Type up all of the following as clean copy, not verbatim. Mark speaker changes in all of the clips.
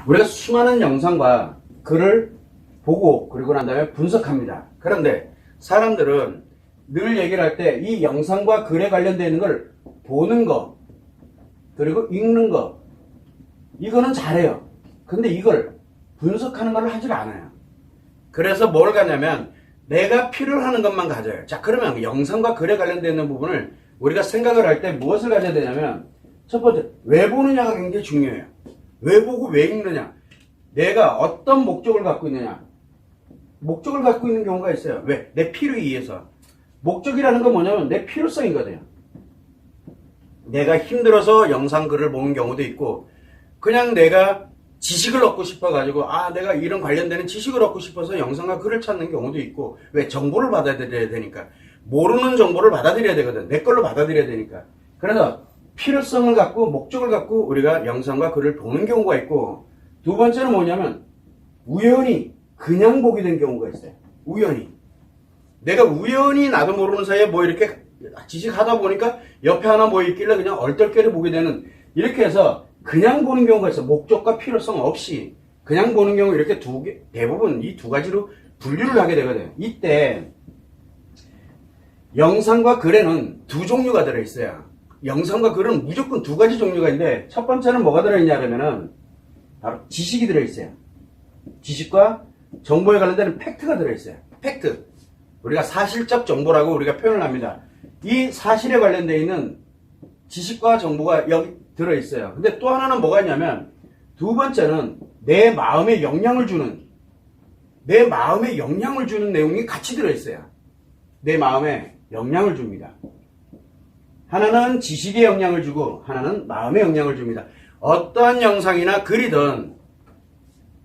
Speaker 1: 우리가 수많은 영상과 글을 보고 그리고 난 다음에 분석합니다. 그런데 사람들은 늘 얘기를 할 때 이 영상과 글에 관련되어 있는 걸 보는 거 그리고 읽는 거 이거는 잘해요. 근데 이걸 분석하는 걸 하질 않아요. 그래서 뭘 가냐면 내가 필요로 하는 것만 가져요. 자, 그러면 영상과 글에 관련되어 있는 부분을 우리가 생각을 할 때 무엇을 가져야 되냐면 첫 번째, 왜 보느냐가 굉장히 중요해요. 왜 보고 왜 읽느냐. 내가 어떤 목적을 갖고 있느냐. 목적을 갖고 있는 경우가 있어요. 왜? 내 필요에 의해서. 목적이라는 건 뭐냐면 내 필요성이거든요. 내가 힘들어서 영상 글을 보는 경우도 있고 그냥 내가 지식을 얻고 싶어가지고 내가 이런 관련되는 지식을 얻고 싶어서 영상과 글을 찾는 경우도 있고 왜? 정보를 받아들여야 되니까. 모르는 정보를 받아들여야 되거든. 내 걸로 받아들여야 되니까. 그래서 필요성을 갖고 목적을 갖고 우리가 영상과 글을 보는 경우가 있고 두 번째는 뭐냐면 우연히 그냥 보게 된 경우가 있어요. 우연히. 내가 우연히 나도 모르는 사이에 뭐 이렇게 지식하다 보니까 옆에 하나 뭐 있길래 그냥 얼떨결에 보게 되는 이렇게 해서 그냥 보는 경우가 있어요. 목적과 필요성 없이 그냥 보는 경우 이렇게 대부분 이 두 가지로 분류를 하게 되거든요. 이때 영상과 글에는 두 종류가 들어있어요. 영상과 글은 무조건 두 가지 종류가 있는데 첫 번째는 뭐가 들어있냐 하면은 바로 지식이 들어있어요. 지식과 정보에 관련되는 팩트가 들어있어요. 팩트. 우리가 사실적 정보라고 우리가 표현을 합니다. 이 사실에 관련되어 있는 지식과 정보가 여기 들어있어요. 근데 또 하나는 뭐가 있냐면 두 번째는 내 마음에 영향을 주는 내용이 같이 들어있어요. 내 마음에 영향을 줍니다. 하나는 지식에 영향을 주고 하나는 마음에 영향을 줍니다. 어떠한 영상이나 글이든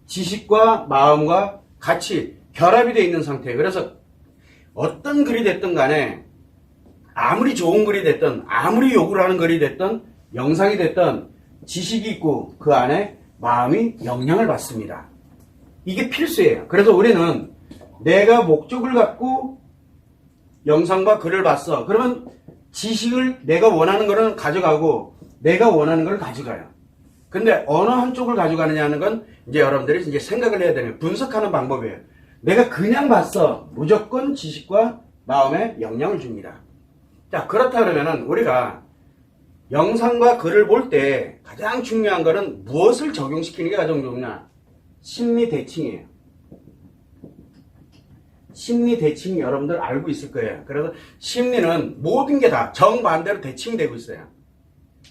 Speaker 1: 지식과 마음과 같이 결합이 되어 있는 상태예요. 그래서 어떤 글이 됐든 간에 아무리 좋은 글이 됐든 아무리 욕을 하는 글이 됐든 영상이 됐든 지식이 있고 그 안에 마음이 영향을 받습니다. 이게 필수예요. 그래서 우리는 내가 목적을 갖고 영상과 글을 봤어. 그러면 지식을 내가 원하는 거는 가져가고 내가 원하는 걸 가져가요. 근데 어느 한쪽을 가져가느냐는 건 이제 여러분들이 이제 생각을 해야 되는 분석하는 방법이에요. 내가 그냥 봤어. 무조건 지식과 마음에 영향을 줍니다. 자, 그렇다 그러면은 우리가 영상과 글을 볼 때 가장 중요한 거는 무엇을 적용시키는 게 가장 좋냐? 심리 대칭이에요. 심리 대칭 여러분들 알고 있을 거예요. 그래서 심리는 모든 게 다 정반대로 대칭이 되고 있어요.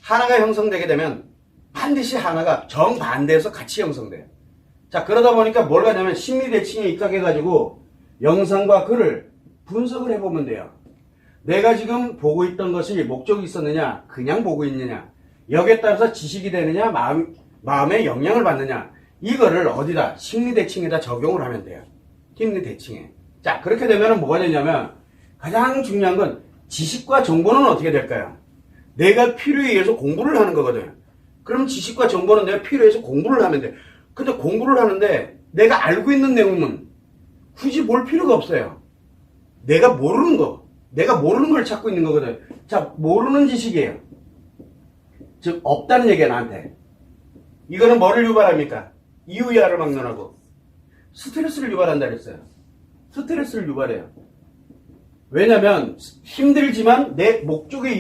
Speaker 1: 하나가 형성되게 되면 반드시 하나가 정반대에서 같이 형성돼요. 자, 그러다 보니까 뭘 하냐면 심리 대칭에 입각해가지고 영상과 글을 분석을 해보면 돼요. 내가 지금 보고 있던 것이 목적이 있었느냐, 그냥 보고 있느냐, 여기에 따라서 지식이 되느냐, 마음에 영향을 받느냐, 이거를 어디다? 심리 대칭에다 적용을 하면 돼요. 심리 대칭에. 자, 그렇게 되면 뭐가 되냐면 가장 중요한 건 지식과 정보는 어떻게 될까요? 내가 필요에 의해서 공부를 하는 거거든요. 그럼 지식과 정보는 내가 필요에 의해서 공부를 하면 돼. 근데 공부를 하는데 내가 알고 있는 내용은 굳이 볼 필요가 없어요. 내가 모르는 걸 찾고 있는 거거든. 자, 모르는 지식이에요. 즉, 없다는 얘기야, 나한테. 이거는 뭐를 유발합니까? 이유야를 막론하고 스트레스를 유발한다 그랬어요. 스트레스를 유발해요. 왜냐면 힘들지만 내 목적에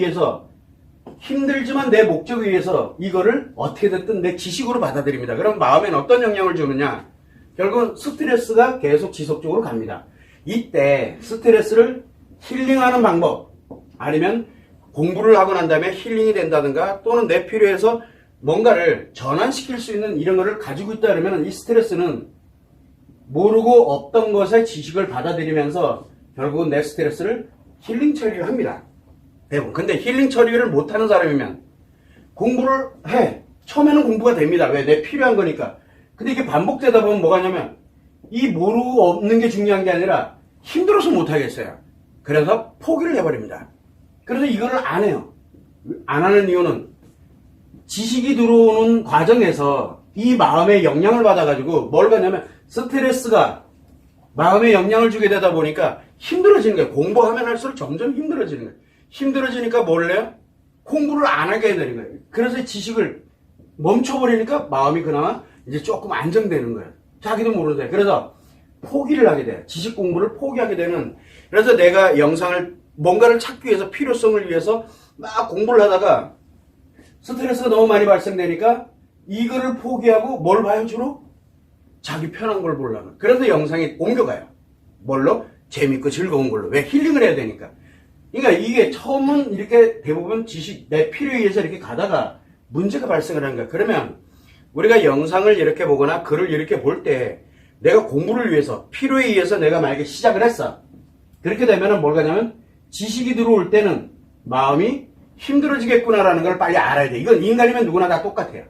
Speaker 1: 의해서 이거를 어떻게 됐든 내 지식으로 받아들입니다. 그럼 마음에는 어떤 영향을 주느냐? 결국은 스트레스가 계속 지속적으로 갑니다. 이때 스트레스를 힐링하는 방법 아니면 공부를 하고 난 다음에 힐링이 된다든가 또는 내 필요에서 뭔가를 전환시킬 수 있는 이런 거를 가지고 있다 그러면 이 스트레스는 모르고 없던 것의 지식을 받아들이면서 결국은 내 스트레스를 힐링 처리를 합니다. 대부분. 근데 힐링 처리를 못하는 사람이면 공부를 해. 처음에는 공부가 됩니다. 왜? 내 필요한 거니까. 근데 이게 반복되다 보면 뭐가 냐면 이 모르고 없는 게 중요한 게 아니라 힘들어서 못하겠어요. 그래서 포기를 해버립니다. 그래서 이거를 안 해요. 안 하는 이유는 지식이 들어오는 과정에서 이 마음에 영향을 받아가지고 뭘 가냐면 스트레스가 마음에 영향을 주게 되다 보니까 힘들어지는 거예요. 공부하면 할수록 점점 힘들어지는 거예요. 힘들어지니까 뭘 해요? 공부를 안 하게 되는 거예요. 그래서 지식을 멈춰버리니까 마음이 그나마 이제 조금 안정되는 거예요. 자기도 모르는데. 그래서 포기를 하게 돼요. 지식 공부를 포기하게 되는. 그래서 내가 영상을 뭔가를 찾기 위해서 필요성을 위해서 막 공부를 하다가 스트레스가 너무 많이 발생되니까 이거를 포기하고 뭘 봐요 주로? 자기 편한 걸 보려면. 그래서 영상이 옮겨가요. 뭘로? 재밌고 즐거운 걸로. 왜? 힐링을 해야 되니까. 그러니까 이게 처음은 이렇게 대부분 지식, 내 필요에 의해서 이렇게 가다가 문제가 발생을 하는 거야. 그러면 우리가 영상을 이렇게 보거나 글을 이렇게 볼 때 내가 공부를 위해서, 필요에 의해서 내가 만약에 시작을 했어. 그렇게 되면은 뭘 가냐면 지식이 들어올 때는 마음이 힘들어지겠구나라는 걸 빨리 알아야 돼. 이건 인간이면 누구나 다 똑같아요.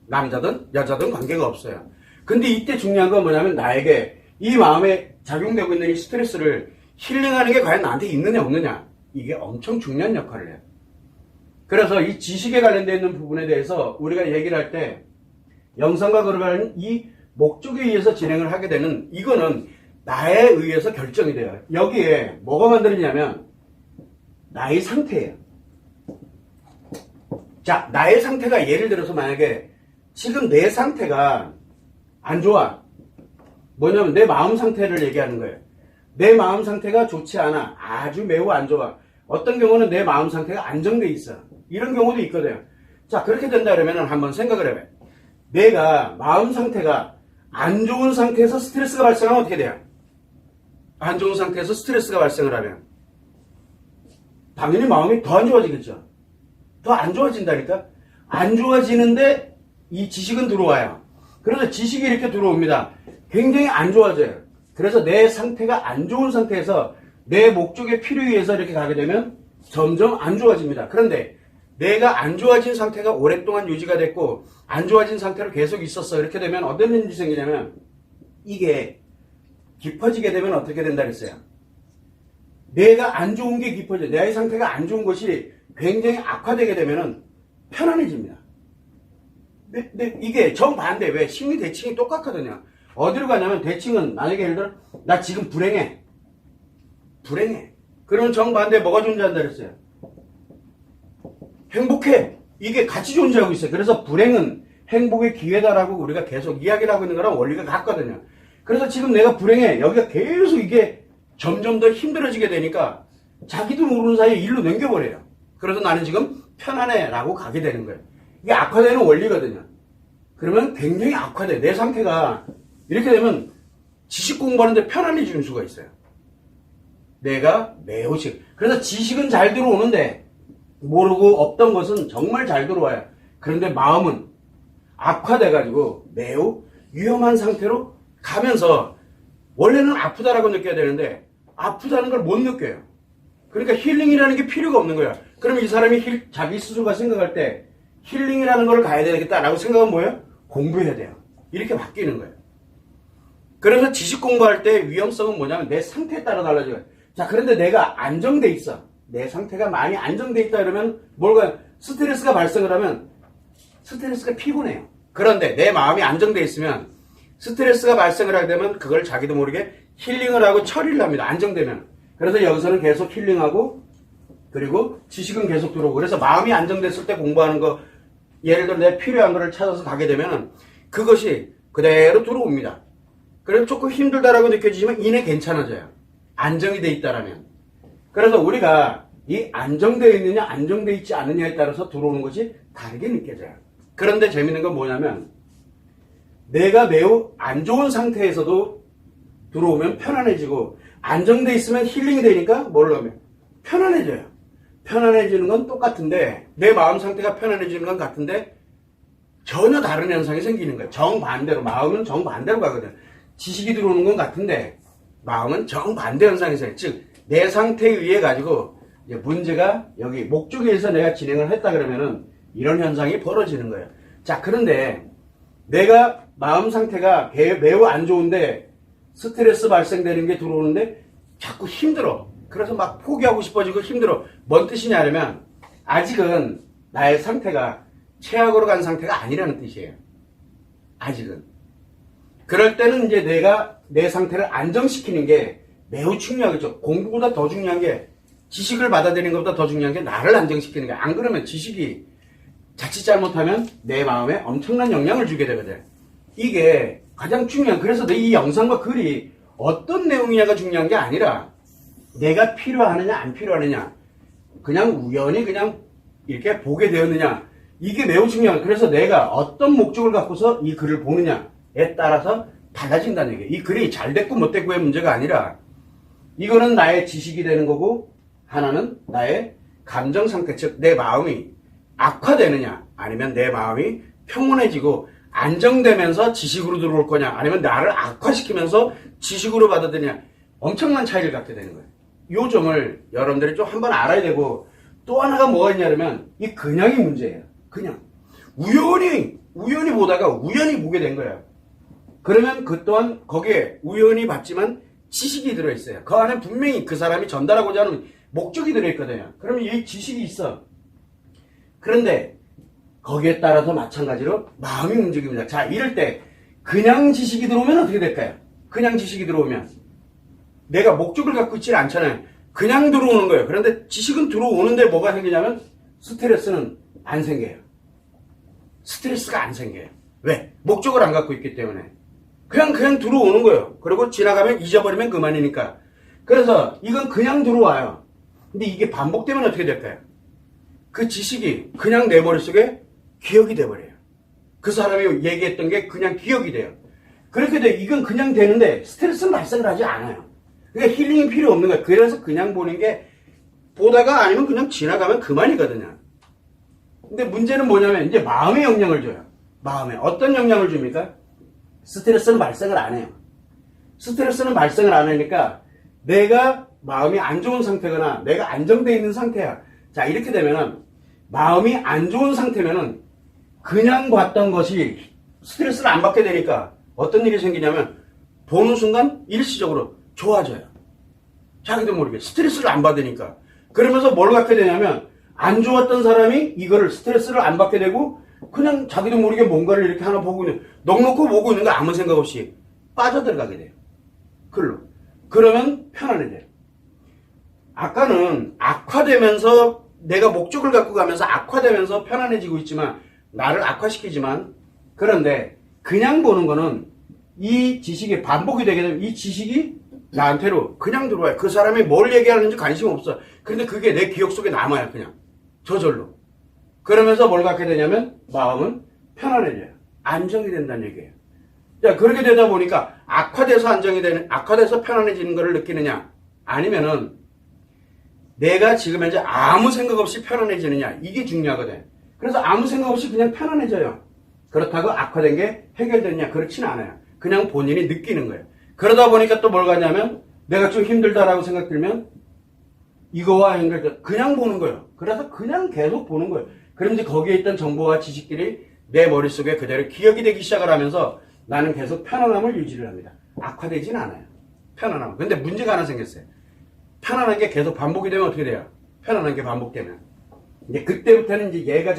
Speaker 1: 남자든 여자든 관계가 없어요. 근데 이때 중요한 건 뭐냐면 나에게 이 마음에 작용되고 있는 이 스트레스를 힐링하는 게 과연 나한테 있느냐 없느냐. 이게 엄청 중요한 역할을 해요. 그래서 이 지식에 관련되어 있는 부분에 대해서 우리가 얘기를 할 때 영상과 글을 하는 이 목적에 의해서 진행을 하게 되는 이거는 나에 의해서 결정이 돼요. 여기에 뭐가 만들어지냐면 나의 상태예요. 자, 나의 상태가 예를 들어서 만약에 지금 내 상태가 안 좋아. 뭐냐면 내 마음 상태를 얘기하는 거예요. 내 마음 상태가 좋지 않아. 아주 매우 안 좋아. 어떤 경우는 내 마음 상태가 안정돼 있어. 이런 경우도 있거든요. 자, 그렇게 된다 그러면 한번 생각을 해봐요. 내가 마음 상태가 안 좋은 상태에서 스트레스가 발생하면 어떻게 돼요? 안 좋은 상태에서 스트레스가 발생을 하면 당연히 마음이 더 안 좋아지겠죠. 더 안 좋아진다니까. 안 좋아지는데 이 지식은 들어와요. 그래서 지식이 이렇게 들어옵니다. 굉장히 안 좋아져요. 그래서 내 상태가 안 좋은 상태에서 내 목적의 필요에 의해서 이렇게 가게 되면 점점 안 좋아집니다. 그런데 내가 안 좋아진 상태가 오랫동안 유지가 됐고 안 좋아진 상태로 계속 있었어. 이렇게 되면 어떤 일이 생기냐면 이게 깊어지게 되면 어떻게 된다 그랬어요? 내가 안 좋은 게 깊어져. 내 상태가 안 좋은 것이 굉장히 악화되게 되면 편안해집니다. 근데 이게 정반대. 왜? 심리 대칭이 똑같거든요. 어디로 가냐면 대칭은 만약에 예를 들어 나 지금 불행해. 그러면 정반대 뭐가 존재한다 그랬어요? 행복해. 이게 같이 존재하고 있어요. 그래서 불행은 행복의 기회다라고 우리가 계속 이야기를 하고 있는 거랑 원리가 같거든요. 그래서 지금 내가 불행해. 여기가 계속 이게 점점 더 힘들어지게 되니까 자기도 모르는 사이에 일로 넘겨버려요. 그래서 나는 지금 편안해 라고 가게 되는 거예요. 이게 악화되는 원리거든요. 그러면 굉장히 악화돼. 내 상태가 이렇게 되면 지식 공부하는데 편안해지는 수가 있어요. 내가 매우 그래서 지식은 잘 들어오는데 모르고 없던 것은 정말 잘 들어와요. 그런데 마음은 악화돼가지고 매우 위험한 상태로 가면서 원래는 아프다라고 느껴야 되는데 아프다는 걸 못 느껴요. 그러니까 힐링이라는 게 필요가 없는 거야. 그럼 이 사람이 자기 스스로가 생각할 때 힐링이라는 걸 가야 되겠다라고 생각은 뭐예요? 공부해야 돼요. 이렇게 바뀌는 거예요. 그래서 지식 공부할 때 위험성은 뭐냐면 내 상태에 따라 달라져요. 자, 그런데 내가 안정돼 있어. 내 상태가 많이 안정돼 있다 그러면 뭘까요? 스트레스가 발생을 하면 스트레스가 피곤해요. 그런데 내 마음이 안정돼 있으면 스트레스가 발생을 하게 되면 그걸 자기도 모르게 힐링을 하고 처리를 합니다. 안정되면. 그래서 여기서는 계속 힐링하고 그리고 지식은 계속 들어오고 그래서 마음이 안정됐을 때 공부하는 거 예를 들어 내 필요한 거를 찾아서 가게 되면 그것이 그대로 들어옵니다. 그래서 조금 힘들다라고 느껴지지만 이내 괜찮아져요. 안정이 돼 있다라면. 그래서 우리가 이 안정되어 있느냐 안정되어 있지 않느냐에 따라서 들어오는 것이 다르게 느껴져요. 그런데 재밌는 건 뭐냐면 내가 매우 안 좋은 상태에서도 들어오면 편안해지고 안정되어 있으면 힐링이 되니까 뭘 하면 편안해져요. 편안해지는 건 똑같은데 내 마음 상태가 편안해지는 건 같은데 전혀 다른 현상이 생기는 거예요. 정반대로. 마음은 정반대로 가거든. 지식이 들어오는 건 같은데 마음은 정반대 현상이 생겨요. 즉 내 상태에 의해 가지고 이제 문제가 여기 목적에 의해서 내가 진행을 했다 그러면은 이런 현상이 벌어지는 거예요. 자, 그런데 내가 마음 상태가 매우 안 좋은데 스트레스 발생되는 게 들어오는데 자꾸 힘들어. 그래서 막 포기하고 싶어지고 힘들어. 뭔 뜻이냐 하면 아직은 나의 상태가 최악으로 간 상태가 아니라는 뜻이에요. 아직은. 그럴 때는 이제 내가 내 상태를 안정시키는 게 매우 중요하겠죠. 공부보다 더 중요한 게 지식을 받아들이는 것보다 더 중요한 게 나를 안정시키는 거야. 안 그러면 지식이 자칫 잘못하면 내 마음에 엄청난 영향을 주게 되거든. 이게 가장 중요한, 그래서 이 영상과 글이 어떤 내용이냐가 중요한 게 아니라 내가 필요하느냐 안 필요하느냐, 그냥 우연히 그냥 이렇게 보게 되었느냐, 이게 매우 중요한. 그래서 내가 어떤 목적을 갖고서 이 글을 보느냐에 따라서 달라진다는 얘기예요. 이 글이 잘 됐고 못 됐고의 문제가 아니라 이거는 나의 지식이 되는 거고, 하나는 나의 감정 상태, 즉 내 마음이 악화되느냐 아니면 내 마음이 평온해지고 안정되면서 지식으로 들어올 거냐, 아니면 나를 악화시키면서 지식으로 받아들이냐, 엄청난 차이를 갖게 되는 거예요. 요 점을 여러분들이 좀 한번 알아야 되고, 또 하나가 뭐가 있냐면 이 근양이 문제예요. 그냥 우연히 보다가 우연히 보게 된 거예요. 그러면 그 또한 거기에 우연히 봤지만 지식이 들어있어요. 그 안에 분명히 그 사람이 전달하고자 하는 목적이 들어있거든요. 그러면 이 지식이 있어. 그런데 거기에 따라서 마찬가지로 마음이 움직입니다. 자, 이럴 때 그냥 지식이 들어오면 어떻게 될까요? 그냥 지식이 들어오면 내가 목적을 갖고 있지 않잖아요. 그냥 들어오는 거예요. 그런데 지식은 들어오는데 뭐가 생기냐면 스트레스는 안 생겨요. 스트레스가 안 생겨요. 왜? 목적을 안 갖고 있기 때문에. 그냥 들어오는 거예요. 그리고 지나가면 잊어버리면 그만이니까. 그래서 이건 그냥 들어와요. 근데 이게 반복되면 어떻게 될까요? 그 지식이 그냥 내 머릿속에 기억이 돼버려요. 그 사람이 얘기했던 게 그냥 기억이 돼요. 그렇게 돼. 이건 그냥 되는데 스트레스는 발생을 하지 않아요. 그러니까 힐링이 필요 없는 거예요. 그래서 그냥 보는 게, 보다가 아니면 그냥 지나가면 그만이거든요. 근데 문제는 뭐냐면 이제 마음에 영향을 줘요. 마음에 어떤 영향을 줍니까? 스트레스는 발생을 안 해요. 스트레스는 발생을 안 하니까 내가 마음이 안 좋은 상태거나 내가 안정되어 있는 상태야. 자, 이렇게 되면은 마음이 안 좋은 상태면은 그냥 봤던 것이 스트레스를 안 받게 되니까 어떤 일이 생기냐면 보는 순간 일시적으로 좋아져요. 자기도 모르게 스트레스를 안 받으니까. 그러면서 뭘 갖게 되냐면 안 좋았던 사람이 이거를 스트레스를 안 받게 되고 그냥 자기도 모르게 뭔가를 이렇게 하나 보고 있는, 넉넉히 보고 있는 거 아무 생각 없이 빠져들어가게 돼요. 글로. 그러면 편안해져요. 아까는 악화되면서 내가 목적을 갖고 가면서 악화되면서 편안해지고 있지만, 나를 악화시키지만, 그런데 그냥 보는 거는 이 지식이 반복이 되게 되면 이 지식이 나한테로 그냥 들어와요. 그 사람이 뭘 얘기하는지 관심 없어. 근데 그게 내 기억 속에 남아요. 그냥 저절로. 그러면서 뭘 갖게 되냐면 마음은 편안해져요. 안정이 된다는 얘기예요. 자, 그렇게 되다 보니까 악화돼서 악화돼서 편안해지는 것을 느끼느냐, 아니면은 내가 지금 현재 아무 생각 없이 편안해지느냐, 이게 중요하거든. 그래서 아무 생각 없이 그냥 편안해져요. 그렇다고 악화된 게 해결되느냐, 그렇지는 않아요. 그냥 본인이 느끼는 거예요. 그러다 보니까 또 뭘 가냐면 내가 좀 힘들다라고 생각 들면 이거와 연결돼 그냥 보는 거예요. 그래서 그냥 계속 보는 거예요. 그럼 이제 거기에 있던 정보와 지식들이 내 머릿속에 그대로 기억이 되기 시작을 하면서 나는 계속 편안함을 유지를 합니다. 악화되지는 않아요. 편안함. 근데 문제가 하나 생겼어요. 편안한 게 계속 반복이 되면 어떻게 돼요? 편안한 게 반복되면. 이제 그때부터는 이제 얘가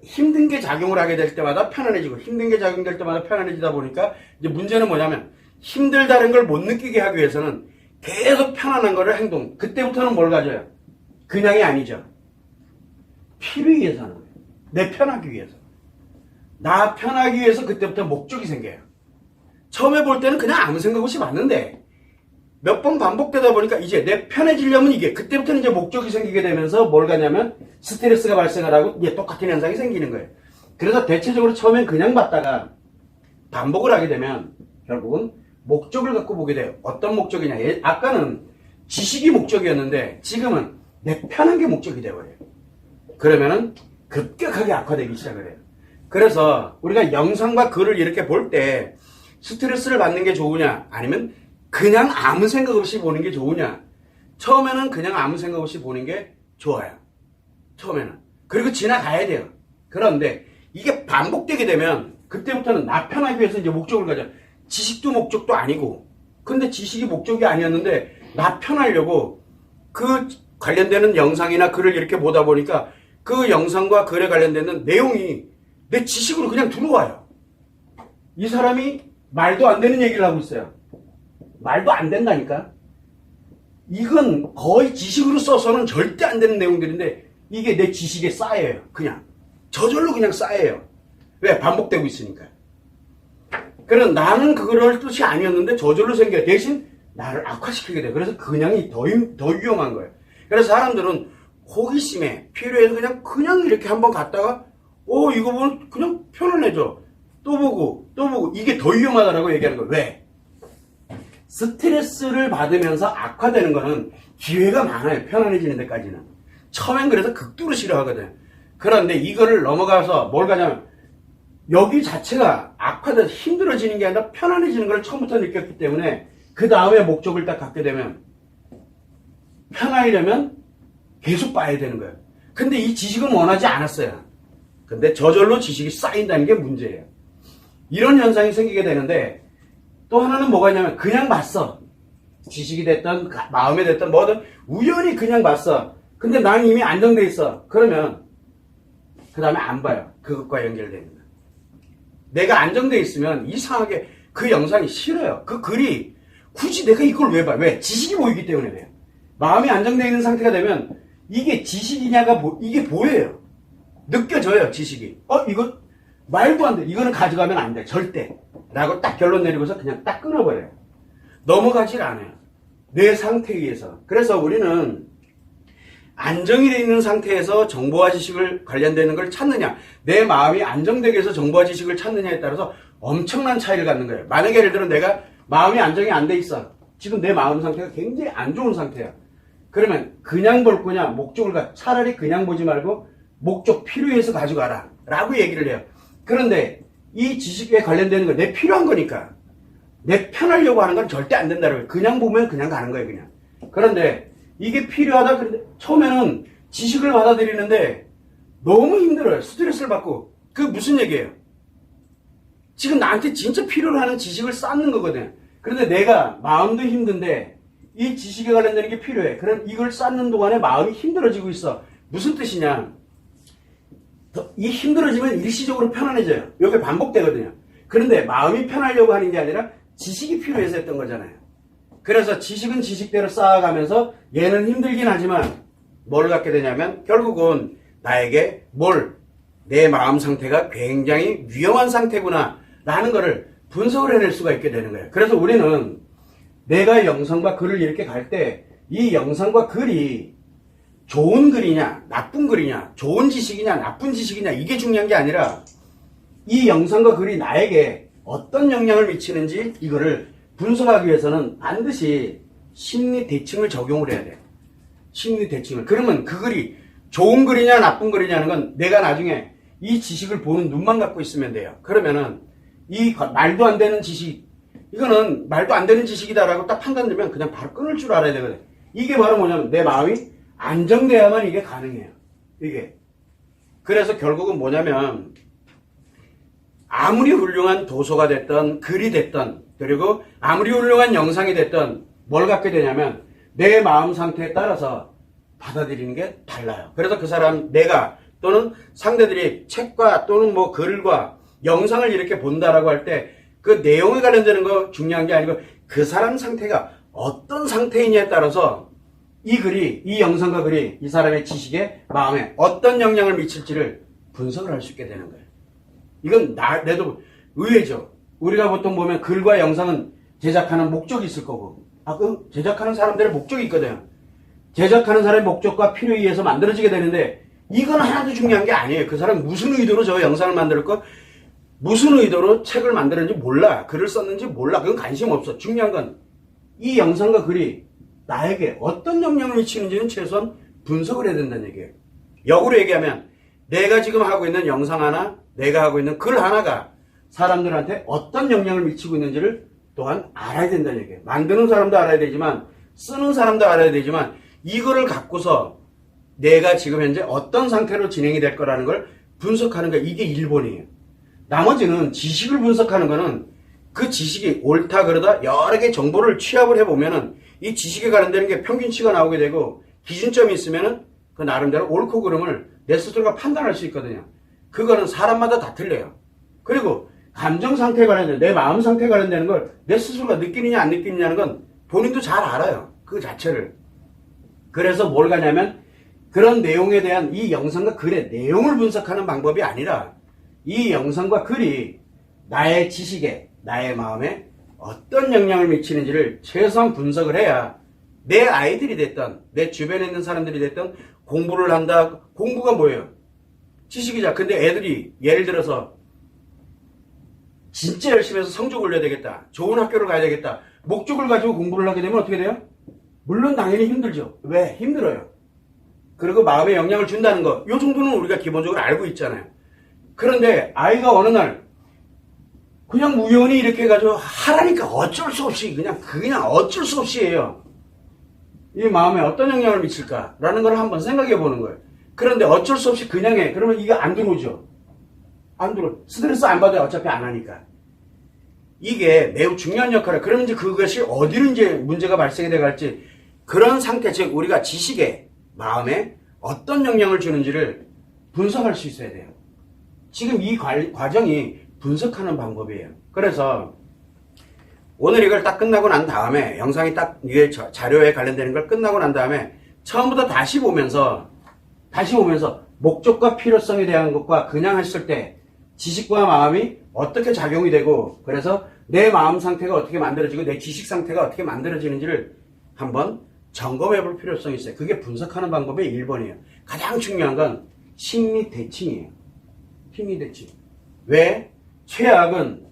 Speaker 1: 힘든 게 작용을 하게 될 때마다 편안해지고, 힘든 게 작용될 때마다 편안해지다 보니까 이제 문제는 뭐냐면 힘들다는 걸 못 느끼게 하기 위해서는 계속 편안한 거를 그때부터는 뭘 가져요? 그냥이 아니죠. 필요에 위해서 하는 거예요. 내 편하기 위해서. 나 편하기 위해서 그때부터 목적이 생겨요. 처음에 볼 때는 그냥 아무 생각 없이 봤는데 몇 번 반복되다 보니까 이제 내 편해지려면 이게, 그때부터는 이제 목적이 생기게 되면서 뭘 가냐면 스트레스가 발생을 하고 이제 똑같은 현상이 생기는 거예요. 그래서 대체적으로 처음엔 그냥 봤다가 반복을 하게 되면 결국은 목적을 갖고 보게 돼요. 어떤 목적이냐. 아까는 지식이 목적이었는데 지금은 내 편한 게 목적이 되어버려요. 그러면은 급격하게 악화되기 시작을 해요. 그래서 우리가 영상과 글을 이렇게 볼 때 스트레스를 받는 게 좋으냐, 아니면 그냥 아무 생각 없이 보는 게 좋으냐. 처음에는 그냥 아무 생각 없이 보는 게 좋아요. 처음에는. 그리고 지나가야 돼요. 그런데 이게 반복되게 되면 그때부터는 나 편하기 위해서 이제 목적을 가져. 지식도 목적도 아니고, 근데 지식이 목적이 아니었는데 나 편하려고 그 관련되는 영상이나 글을 이렇게 보다 보니까 그 영상과 글에 관련되는 내용이 내 지식으로 그냥 들어와요. 이 사람이 말도 안 되는 얘기를 하고 있어요. 말도 안 된다니까. 이건 거의 지식으로 써서는 절대 안 되는 내용들인데 이게 내 지식에 쌓여요. 그냥 저절로 그냥 쌓여요. 왜? 반복되고 있으니까. 그럼 나는 그럴 뜻이 아니었는데 저절로 생겨. 대신 나를 악화시키게 돼. 그래서 그냥이 더 위험한 거예요. 그래서 사람들은 호기심에 필요해서 그냥 이렇게 한번 갔다가 이거 보면 그냥 편을 내줘. 또 보고 이게 더 위험하다라고 얘기하는 거예요. 왜? 스트레스를 받으면서 악화되는 거는 기회가 많아요. 편안해지는 데까지는. 처음엔 그래서 극도로 싫어하거든. 그런데 이거를 넘어가서 뭘 가냐면 여기 자체가 악화돼서 힘들어지는 게 아니라 편안해지는 걸 처음부터 느꼈기 때문에 그 다음에 목적을 딱 갖게 되면 편하려면 계속 봐야 되는 거예요. 근데 이 지식은 원하지 않았어요. 근데 저절로 지식이 쌓인다는 게 문제예요. 이런 현상이 생기게 되는데 또 하나는 뭐가 있냐면 그냥 봤어. 지식이 됐든 마음에 됐든 뭐든 우연히 그냥 봤어. 근데 나는 이미 안정돼 있어. 그러면 그 다음에 안 봐요. 그것과 연결됩니다. 내가 안정돼 있으면 이상하게 그 영상이 싫어요. 그 글이 굳이 내가 이걸 왜 봐? 왜? 지식이 보이기 때문에 그래요. 마음이 안정되어 있는 상태가 되면 이게 지식이냐가 이게 보여요. 느껴져요. 지식이. 이거 말도 안 돼. 이거는 가져가면 안 돼. 절대. 라고 딱 결론 내리고서 그냥 딱 끊어버려요. 넘어가질 않아요. 내 상태에 의해서. 그래서 우리는 안정이 되어 있는 상태에서 정보와 지식을 관련되는 걸 찾느냐, 내 마음이 안정되게 해서 정보와 지식을 찾느냐에 따라서 엄청난 차이를 갖는 거예요. 만약에 예를 들어 내가 마음이 안정이 안 돼 있어. 지금 내 마음 상태가 굉장히 안 좋은 상태야. 그러면 그냥 볼 거냐, 목적을 차라리 그냥 보지 말고 목적 필요해서 가져가라 라고 얘기를 해요. 그런데 이 지식에 관련되는 건 내 필요한 거니까 내 편하려고 하는 건 절대 안 된다는 거예요. 그냥 보면 그냥 가는 거예요. 그냥. 그런데 이게 필요하다. 그런데 처음에는 지식을 받아들이는데 너무 힘들어요. 스트레스를 받고. 그 무슨 얘기예요? 지금 나한테 진짜 필요로 하는 지식을 쌓는 거거든. 그런데 내가 마음도 힘든데 이 지식에 관련되는 게 필요해. 그럼 이걸 쌓는 동안에 마음이 힘들어지고 있어. 무슨 뜻이냐? 이 힘들어지면 일시적으로 편안해져요. 이게 반복되거든요. 그런데 마음이 편하려고 하는 게 아니라 지식이 필요해서 했던 거잖아요. 그래서 지식은 지식대로 쌓아가면서 얘는 힘들긴 하지만 뭘 갖게 되냐면 결국은 나에게 내 마음 상태가 굉장히 위험한 상태구나 라는 거를 분석을 해낼 수가 있게 되는 거예요. 그래서 우리는 내가 영상과 글을 이렇게 갈 때 이 영상과 글이 좋은 글이냐 나쁜 글이냐 좋은 지식이냐 나쁜 지식이냐 이게 중요한 게 아니라 이 영상과 글이 나에게 어떤 영향을 미치는지 이거를 분석하기 위해서는 반드시 심리 대칭을 적용을 해야 돼요. 심리 대칭을. 그러면 그 글이 좋은 글이냐 나쁜 글이냐는 건 내가 나중에 이 지식을 보는 눈만 갖고 있으면 돼요. 그러면은 이 말도 안 되는 지식, 이거는 말도 안 되는 지식이다라고 딱 판단되면 그냥 바로 끊을 줄 알아야 되거든요. 이게 바로 뭐냐면 내 마음이 안정돼야만 이게 가능해요. 이게. 그래서 결국은 뭐냐면 아무리 훌륭한 도서가 됐던 글이 됐던 그리고 아무리 훌륭한 영상이 됐던 뭘 갖게 되냐면 내 마음 상태에 따라서 받아들이는 게 달라요. 그래서 그 사람 내가 또는 상대들이 책과 또는 뭐 글과 영상을 이렇게 본다라고 할 때 그 내용에 관련되는 거 중요한 게 아니고 그 사람 상태가 어떤 상태이냐에 따라서 이 영상과 글이 이 사람의 지식에 마음에 어떤 영향을 미칠지를 분석을 할 수 있게 되는 거예요. 이건 내도 의외죠. 우리가 보통 보면 글과 영상은 제작하는 목적이 있을 거고 그 제작하는 사람들의 목적이 있거든요. 제작하는 사람의 목적과 필요에 의해서 만들어지게 되는데 이건 하나도 중요한 게 아니에요. 그 사람 무슨 의도로 저 영상을 만들었고 무슨 의도로 책을 만들었는지 몰라. 글을 썼는지 몰라. 그건 관심 없어. 중요한 건 이 영상과 글이 나에게 어떤 영향을 미치는지는 최소한 분석을 해야 된다는 얘기예요. 역으로 얘기하면 내가 지금 하고 있는 영상 하나, 내가 하고 있는 글 하나가 사람들한테 어떤 영향을 미치고 있는지를 또한 알아야 된다는 얘기예요. 만드는 사람도 알아야 되지만 쓰는 사람도 알아야 되지만 이거를 갖고서 내가 지금 현재 어떤 상태로 진행이 될 거라는 걸 분석하는 거 이게 1번이에요. 나머지는 지식을 분석하는 거는 그 지식이 옳다 그러다 여러 개 정보를 취합을 해보면은 이 지식에 관련되는 게 평균치가 나오게 되고 기준점이 있으면은 그 나름대로 옳고 그름을 내 스스로가 판단할 수 있거든요. 그거는 사람마다 다 틀려요. 그리고 감정 상태에 관련된 내 마음 상태에 관련되는 걸 내 스스로가 느끼느냐 안 느끼느냐는 건 본인도 잘 알아요. 그 자체를. 그래서 뭘 가냐면 그런 내용에 대한 이 영상과 글의 내용을 분석하는 방법이 아니라 이 영상과 글이 나의 지식에 나의 마음에 어떤 영향을 미치는지를 최소한 분석을 해야 내 아이들이 됐던 내 주변에 있는 사람들이 됐던 공부를 한다. 공부가 뭐예요? 지식이자. 근데 애들이 예를 들어서 진짜 열심히 해서 성적 올려야 되겠다. 좋은 학교를 가야 되겠다. 목적을 가지고 공부를 하게 되면 어떻게 돼요? 물론 당연히 힘들죠. 왜? 힘들어요. 그리고 마음에 영향을 준다는 거. 이 정도는 우리가 기본적으로 알고 있잖아요. 그런데 아이가 어느 날 그냥 우연히 이렇게 해가지고 하라니까 어쩔 수 없이 그냥 어쩔 수 없이 해요. 이 마음에 어떤 영향을 미칠까라는 걸 한번 생각해 보는 거예요. 그런데 어쩔 수 없이 그냥 해. 그러면 이게 안 들어오죠. 안 들어. 스트레스 안 받아요. 어차피 안 하니까. 이게 매우 중요한 역할을. 그러면 이제 그것이 어디로 이제 문제가 발생이 돼갈지 그런 상태, 즉 우리가 지식에 마음에 어떤 영향을 주는지를 분석할 수 있어야 돼요. 지금 이 과정이 분석하는 방법이에요. 그래서 오늘 이걸 딱 끝나고 난 다음에 영상이 딱 위에 자료에 관련되는 걸 끝나고 난 다음에 처음부터 다시 보면서 목적과 필요성에 대한 것과 그냥 했을 때 지식과 마음이 어떻게 작용이 되고 그래서 내 마음 상태가 어떻게 만들어지고 내 지식 상태가 어떻게 만들어지는지를 한번 점검해 볼 필요성이 있어요. 그게 분석하는 방법의 1번이에요. 가장 중요한 건 심리 대칭이에요. 심리 대칭. 왜? 최악은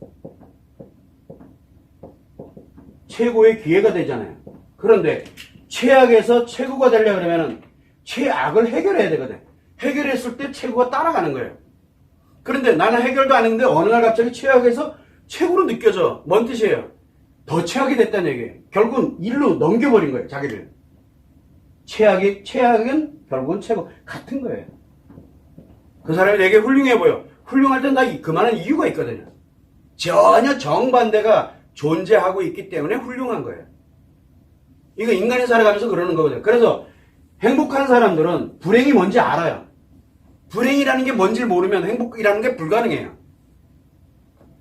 Speaker 1: 최고의 기회가 되잖아요. 그런데 최악에서 최고가 되려고 그러면 최악을 해결해야 되거든. 해결했을 때 최고가 따라가는 거예요. 그런데 나는 해결도 안 했는데 어느 날 갑자기 최악에서 최고로 느껴져. 뭔 뜻이에요? 더 최악이 됐다는 얘기예요. 결국은 일로 넘겨버린 거예요. 자기를. 최악은 결국은 최고. 같은 거예요. 그 사람이 되게 훌륭해 보여. 훌륭할 땐 다 그만한 이유가 있거든요. 전혀 정반대가 존재하고 있기 때문에 훌륭한 거예요. 이거 인간이 살아가면서 그러는 거거든요. 그래서 행복한 사람들은 불행이 뭔지 알아요. 불행이라는 게 뭔지를 모르면 행복이라는 게 불가능해요.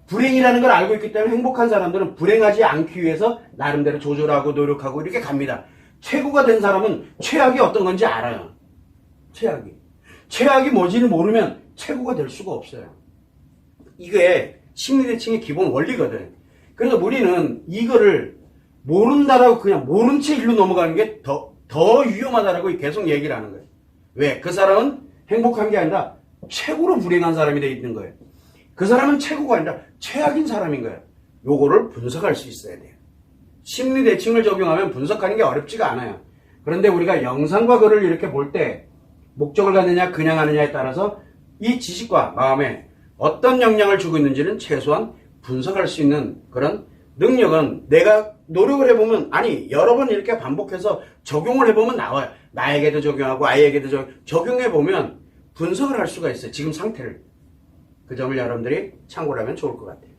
Speaker 1: 불행이라는 걸 알고 있기 때문에 행복한 사람들은 불행하지 않기 위해서 나름대로 조절하고 노력하고 이렇게 갑니다. 최고가 된 사람은 최악이 어떤 건지 알아요. 최악이 뭔지를 모르면 최고가 될 수가 없어요. 이게 심리대칭의 기본 원리거든. 그래서 우리는 이거를 모른다라고 그냥 모른 채 일로 넘어가는 게 더 위험하다라고 계속 얘기를 하는 거예요. 왜? 그 사람은 행복한 게 아니라 최고로 불행한 사람이 되어 있는 거예요. 그 사람은 최고가 아니라 최악인 사람인 거예요. 요거를 분석할 수 있어야 돼요. 심리 대칭을 적용하면 분석하는 게 어렵지가 않아요. 그런데 우리가 영상과 글을 이렇게 볼 때 목적을 갖느냐 그냥 하느냐에 따라서 이 지식과 마음에 어떤 영향을 주고 있는지는 최소한 분석할 수 있는 그런 능력은 내가 노력을 해보면 여러 번 이렇게 반복해서 적용을 해보면 나와요. 나에게도 적용하고 아이에게도 적용해보면 분석을 할 수가 있어요. 지금 상태를. 그 점을 여러분들이 참고를 하면 좋을 것 같아요.